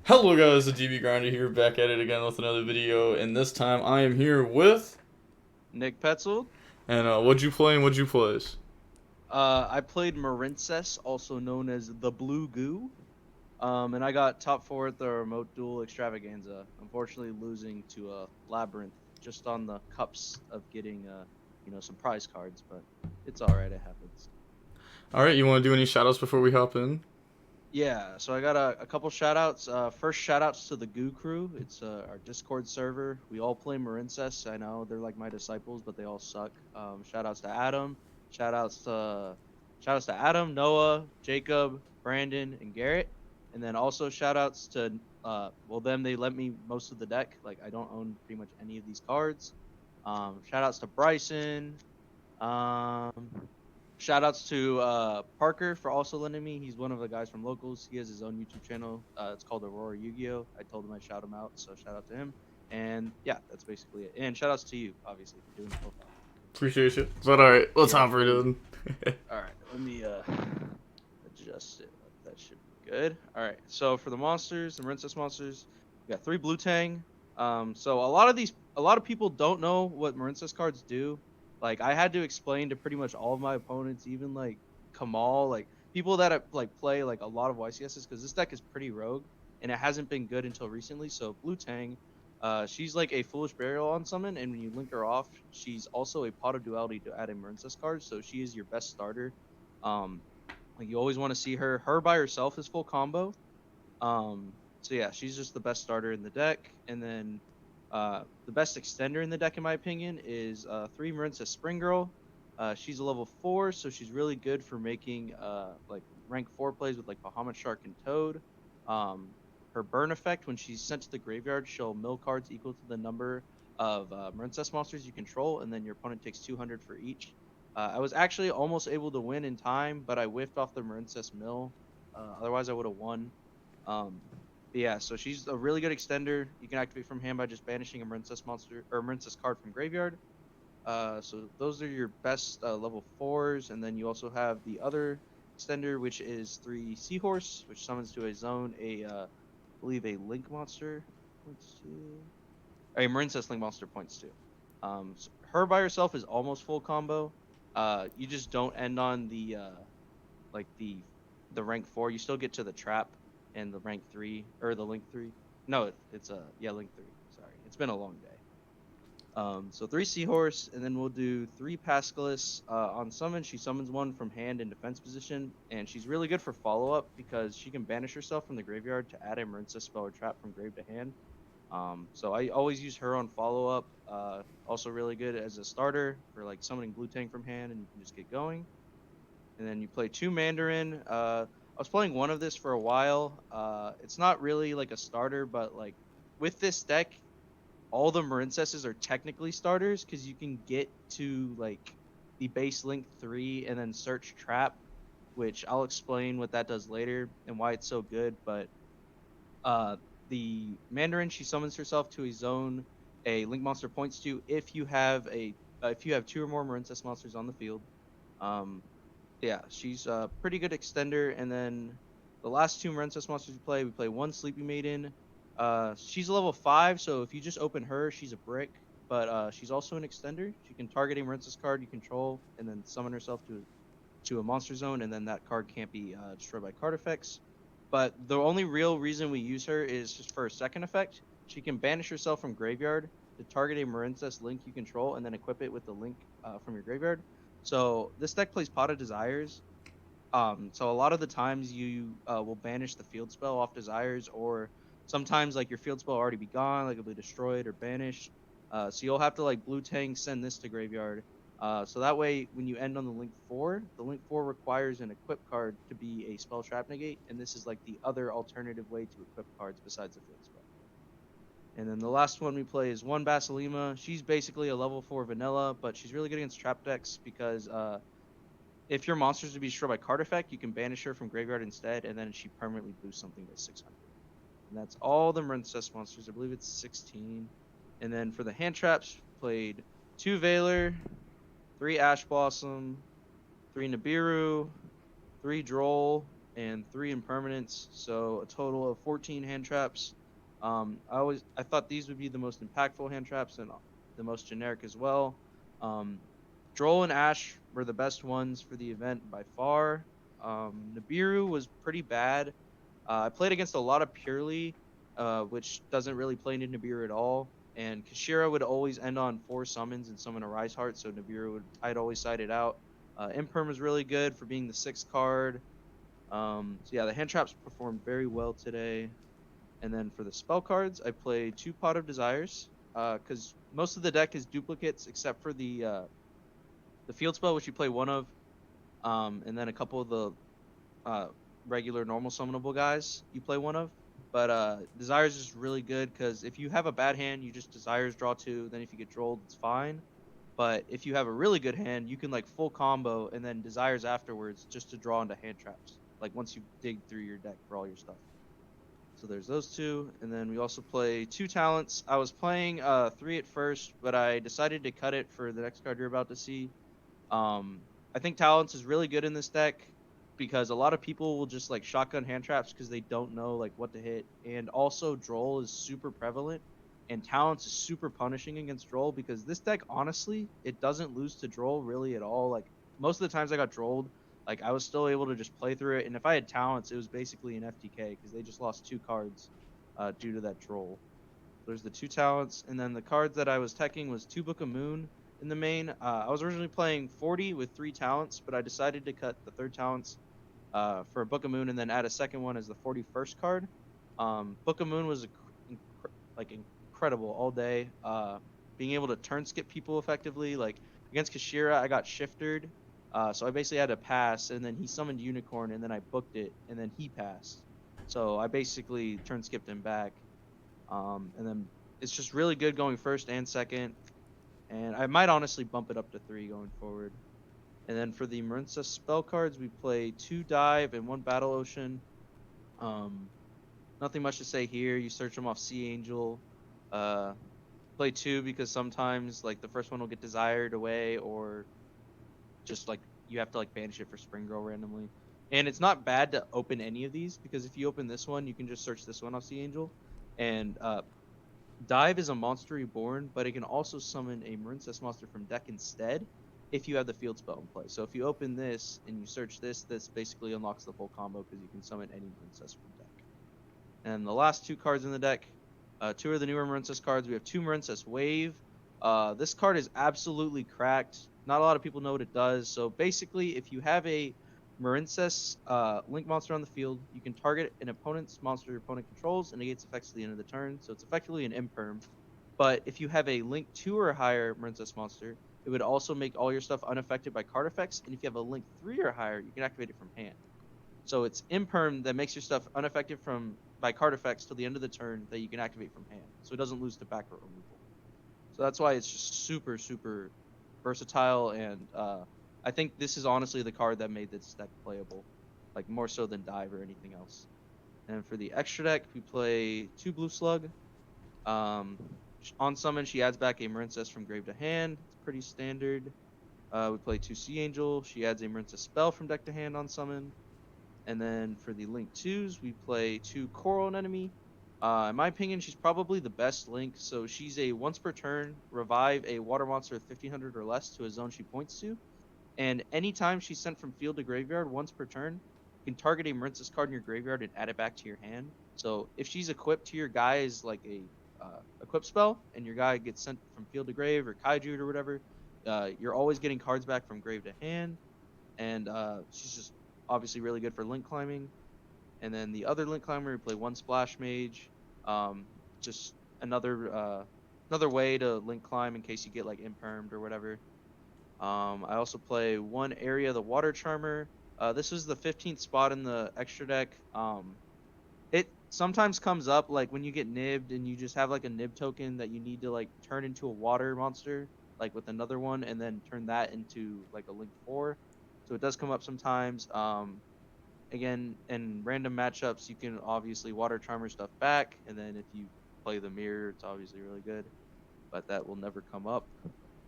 Hello guys, the DB Grinder here, back at it again with another video, and this time I am here with, Nick Petzold. and what'd you play and what'd you place? I played Marincess, also known as the Blue Goo. And I got top four at the remote duel Extravaganza. Unfortunately, losing to a Labyrinth just on the cups of getting some prize cards, but it's all right. It happens. Alright, you want to do any shoutouts before we hop in? Yeah, so I got a couple shout outs. First shout outs to the Goo crew. It's our Discord server. We all play Marincess. I know they're like my disciples, but they all suck. Shout outs to Adam. Shout outs to shout outs to Adam, Noah, Jacob, Brandon, and Garrett. And then also shout outs to them they lent me most of the deck. Like I don't own pretty much any of these cards. Shout outs to Bryson. Um Shout outs to Parker for also lending me. He's one of the guys from locals. He has his own YouTube channel. It's called Aurora YuGiOh. I told him I'd shout him out, so shout out to him. And yeah, that's basically it. And shout outs to you, obviously, for doing the profile. Appreciate you. But alright, let's Yeah, hop right please. in. All right, let me adjust it. That should be good. All right, so for the monsters, the Marincess monsters, we got three blue tang. So a lot of people don't know what Marincess cards do. Like I had to explain to pretty much all of my opponents, even like Kamal, like people that like play like a lot of YCSs, because this deck is pretty rogue and it hasn't been good until recently. So blue tang, she's like a foolish burial on summon, and when you link her off, she's also a pot of duality to add a Marincess card. So she is your best starter. Um, like you always want to see her. Her by herself is full combo. So yeah, she's just the best starter in the deck. And then the best extender in the deck, in my opinion, is three Marincess Spring Girl. She's a level 4, so she's really good for making like rank 4 plays with like Bahamut Shark and Toad. Um, her burn effect, when she's sent to the graveyard, she'll mill cards equal to the number of Marincess monsters you control, and then your opponent takes 200 for each. I was actually almost able to win in time, but I whiffed off the Marincess mill. Otherwise, I would have won. Um, but yeah, so she's a really good extender. You can activate from hand by just banishing a Marincess monster or Marincess card from graveyard. So those are your best level 4s, and then you also have the other extender, which is three Seahorse, which summons to a zone I believe a Link monster points to a Marincess Link monster points to. So her by herself is almost full combo. You just don't end on the like the rank 4. You still get to the trap and the rank 3 or the link 3. No, it's yeah, link 3. Sorry, it's been a long day. So three Seahorse, and then we'll do three Pascalis on summon. She summons one from hand in defense position, and she's really good for follow up because she can banish herself from the graveyard to add a Marincess spell or trap from grave to hand. So I always use her on follow up. Also really good as a starter for like summoning blue tank from hand, and you can just get going. And then you play two Mandarin. I was playing one of this for a while. It's not really like a starter, but like with this deck, all the Marincesses are technically starters because you can get to like the base link 3 and then search trap, which I'll explain what that does later and why it's so good. But uh, the Mandarin, she summons herself to a zone a link monster points to if you have two or more Marincess monsters on the field. Um, yeah, she's a pretty good extender. And then the last two Marincess monsters we play one Sleepy Maiden. She's a level 5, so if you just open her, she's a brick. But she's also an extender. She can target a Marincess card you control and then summon herself to a monster zone, and then that card can't be destroyed by card effects. But the only real reason we use her is just for a second effect. She can banish herself from graveyard to target a Marincess link you control, and then equip it with the link from your graveyard. So this deck plays Pot of Desires. So a lot of the times you will banish the field spell off Desires, or sometimes like your field spell will already be gone, like it'll be destroyed or banished. So you'll have to like blue tank send this to graveyard. So that way, when you end on the link 4 requires an equip card to be a spell trap negate, and this is like the other alternative way to equip cards besides the field spell. And then the last one we play is one Basilima. She's basically a level 4 vanilla, but she's really good against trap decks because if your monsters to be destroyed by card effect, you can banish her from graveyard instead, and then she permanently boosts something by 600. And that's all the Marincess monsters. I believe it's 16. And then for the hand traps, played two Veiler, three Ash Blossom, three Nibiru, three Droll, and 3 impermanents, so a total of 14 hand traps. I thought these would be the most impactful hand traps and the most generic as well. Um, Droll and Ash were the best ones for the event by far. Nibiru was pretty bad. I played against a lot of Purely, which doesn't really play into Nibiru at all. And Kashira would always end on 4 summons and summon a Rise Heart, so I'd always side it out. Imperm was really good for being the 6th card. So yeah, the hand traps performed very well today. And then for the spell cards, I played 2 Pot of Desires, because most of the deck is duplicates except for the field spell, which you play 1 of, and then a couple of the uh, regular normal summonable guys you play 1 of. But Desires is really good because if you have a bad hand, you just Desires draw 2. Then if you get trolled, it's fine. But if you have a really good hand, you can like full combo and then Desires afterwards just to draw into hand traps. Like once you dig through your deck for all your stuff. So there's those 2, and then we also play 2 talents. I was playing 3 at first, but I decided to cut it for the next card you're about to see. Um, I think Talents is really good in this deck because a lot of people will just like shotgun hand traps because they don't know like what to hit, and also Droll is super prevalent, and Talents is super punishing against Droll because this deck honestly it doesn't lose to Droll really at all. Like most of the times I got Drolled, like I was still able to just play through it, and if I had Talents, it was basically an FTK because they just lost 2 cards due to that Droll. There's the 2 talents, and then the cards that I was teching was 2 Book of Moon in the main. I was originally playing 40 with 3 talents, but I decided to cut the 3rd talents for a Book of Moon and then add a second one as the 41st card. Book of Moon was like incredible all day. Being able to turn skip people effectively, like against Kashira, I got shifted, so I basically had to pass, and then he summoned Unicorn, and then I booked it, and then he passed. So I basically turn skipped him back. And then it's just really good going first and second. And I might honestly bump it up to 3 going forward. And then for the Marincess spell cards, we play 2 Dive and 1 Battle Ocean. Um, Nothing much to say here. You search them off Sea Angel. Uh, Play 2 because sometimes like the first one will get desired away, or just like you have to like banish it for Spring Girl randomly. And it's not bad to open any of these because if you open this one, you can just search this one off Sea Angel. And Dive is a monster reborn, but it can also summon a Marincess monster from deck instead if you have the field spell in play. So if you open this and you search this, this basically unlocks the full combo because you can summon any Marincess from deck. And the last 2 cards in the deck, 2 are the newer Marincess cards. We have 2 Marincess Wave. This card is absolutely cracked. Not a lot of people know what it does. So basically, if you have a Marincess Link monster on the field, you can target an opponent's monster your opponent controls and negates effects at the end of the turn. So it's effectively an imperm. But if you have a Link 2 or higher Marincess monster, it would also make all your stuff unaffected by card effects. And if you have a Link 3 or higher, you can activate it from hand. So it's imperm that makes your stuff unaffected by card effects till the end of the turn that you can activate from hand. So it doesn't lose to back row removal. So that's why it's just super, super versatile, and I think this is honestly the card that made this deck playable, like more so than Dive or anything else. And for the extra deck, we play 2 Blue Slug. On summon, she adds back a Marincess from grave to hand. It's pretty standard. We play 2 Sea Angel. She adds a Marincess spell from deck to hand on summon. And then for the Link 2s, we play 2 Coral Anemone. In my opinion, she's probably the best Link. So she's a once per turn, revive a water monster with 1500 or less to a zone she points to. And anytime she's sent from field to graveyard once per turn, you can target a Marincess card in your graveyard and add it back to your hand. So if she's equipped to your guy as like a equip spell, and your guy gets sent from field to grave or kaiju or whatever, you're always getting cards back from grave to hand. And she's just obviously really good for link climbing. And then the other link climber, we play 1 Splash Mage, just another way to link climb in case you get like impermed or whatever. I also play 1 Area the Water Charmer. This is the 15th spot in the extra deck. It sometimes comes up like when you get nibbed and you just have like a nib token that you need to like turn into a water monster, like with another one, and then turn that into like a link 4. So it does come up sometimes. Again, in random matchups, you can obviously water charmer stuff back, and then if you play the mirror, it's obviously really good. But that will never come up.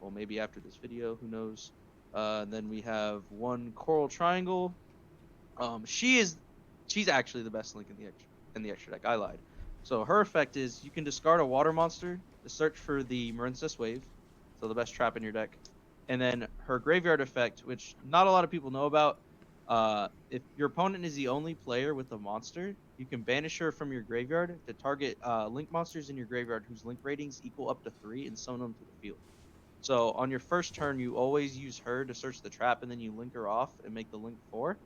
Well, maybe after this video, who knows? And then we have 1 Coral Triangle. She is she's actually the best link in the extra deck. I lied. So her effect is you can discard a water monster to search for the Marincess wave, so the best trap in your deck, and then her graveyard effect, which not a lot of people know about. If your opponent is the only player with a monster, you can banish her from your graveyard to target link monsters in your graveyard whose link ratings equal up to 3 and summon them to the field. So on your first turn, you always use her to search the trap, and then you link her off and make the link 4.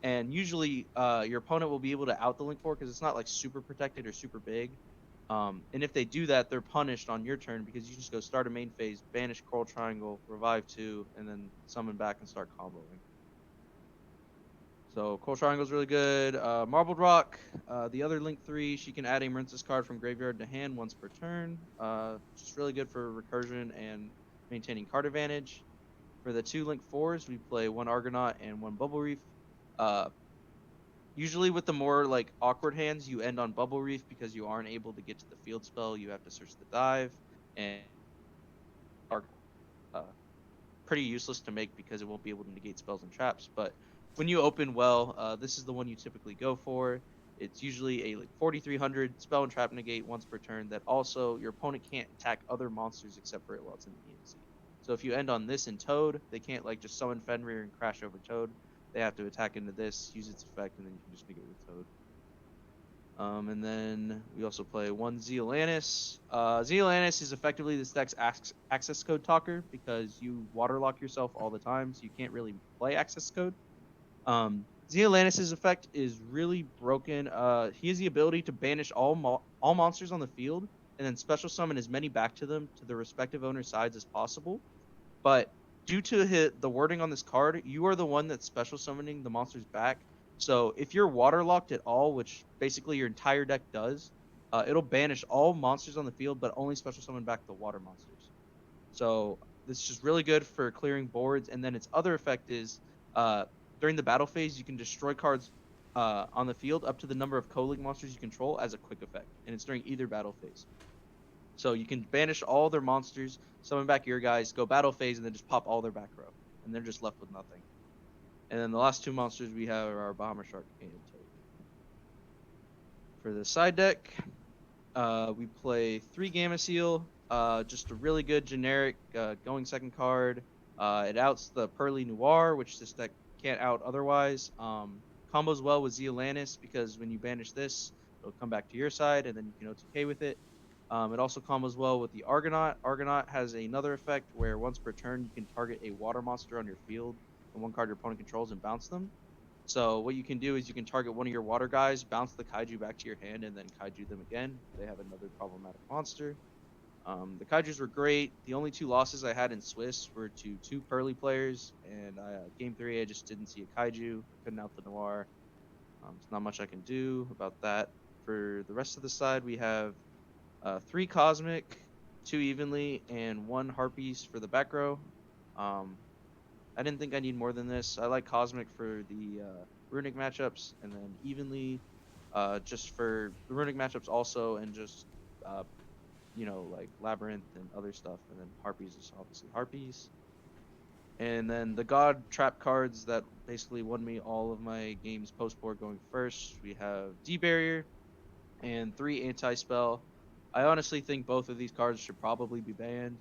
And usually, your opponent will be able to out the link 4 because it's not like super protected or super big. And if they do that, they're punished on your turn because you just go start a main phase, banish Coral Triangle, revive 2, and then summon back and start comboing. So Coral Triangle is really good. Marbled Rock, the other Link 3, she can add a Marincess card from graveyard to hand once per turn. Just really good for recursion and maintaining card advantage. For the 2 Link 4s, we play 1 Argonaut and 1 Bubble Reef. Usually with the more like awkward hands, you end on Bubble Reef because you aren't able to get to the field spell. You have to search the dive, and are pretty useless to make because it won't be able to negate spells and traps. But when you open well, this is the one you typically go for. It's usually a like 4300 spell and trap negate once per turn that also your opponent can't attack other monsters except for it while it's in the EMC. So if you end on this in Toad, they can't like just summon Fenrir and crash over Toad. They have to attack into this, use its effect, and then you can just negate with Toad. And then we also play 1 Zeolanis. Zeolanis is effectively this deck's access code talker because you waterlock yourself all the time, so you can't really play access code. Zeolanis' effect is really broken. He has the ability to banish all monsters on the field and then special summon as many back to them to the respective owner's sides as possible. But due to the wording on this card, you are the one that's special summoning the monsters back. So if you're waterlocked at all, which basically your entire deck does, it'll banish all monsters on the field, but only special summon back the water monsters. So this is just really good for clearing boards. And then its other effect is during the battle phase, you can destroy cards on the field up to the number of co-link monsters you control as a quick effect. And it's during either battle phase. So you can banish all their monsters, summon back your guys, go battle phase, and then just pop all their back row. And they're just left with nothing. And then the last 2 monsters we have are our Bomber Shark and Toad. For the side deck, we play 3 Gamma Seal. Just a really good generic going second card. It outs the Pearly Noir, which this deck can't out otherwise. Combos well with Zeolanis because when you banish this, it'll come back to your side, and then you can OTK with it. It also combos well with the Argonaut. Argonaut has another effect where once per turn you can target a water monster on your field and 1 card your opponent controls and bounce them. So what you can do is you can target one of your water guys, bounce the Kaiju back to your hand, and then Kaiju them again. They have another problematic monster. The Kaijus were great. The only 2 losses I had in Swiss were to 2 Pearly players, and game 3 I just didn't see a Kaiju. Couldn't out the Noir. There's not much I can do about that. For the rest of the side, we have 3 Cosmic, 2 Evenly, and 1 Harpies for the back row. I didn't think I need more than this. I like Cosmic for the Runic matchups, and then Evenly just for the Runic matchups also, and just, like Labyrinth and other stuff. And then Harpies is obviously Harpies. And then the God trap cards that basically won me all of my games post-board going first. We have D-Barrier and 3 Anti-Spell. I honestly think both of these cards should probably be banned.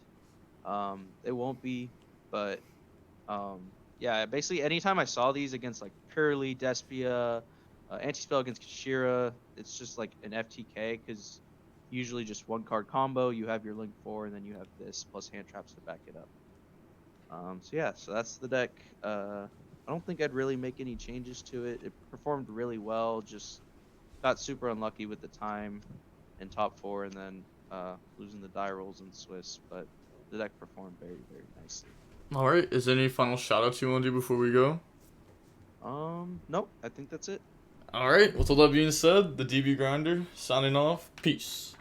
They won't be, but yeah, basically anytime I saw these against like Curly, Despia, Anti-Spell against Kashira, it's just like an FTK because usually just 1 card combo, you have your Link 4, and then you have this plus hand traps to back it up. So yeah, so that's the deck. I don't think I'd really make any changes to it. It performed really well, just got super unlucky with the time in top 4, and then losing the die rolls in Swiss, but the deck performed very, very nicely. All right. Is there any final shout outs you want to do before we go? Nope. I think that's it. All right. With all that being said, the DB Grinder signing off. Peace.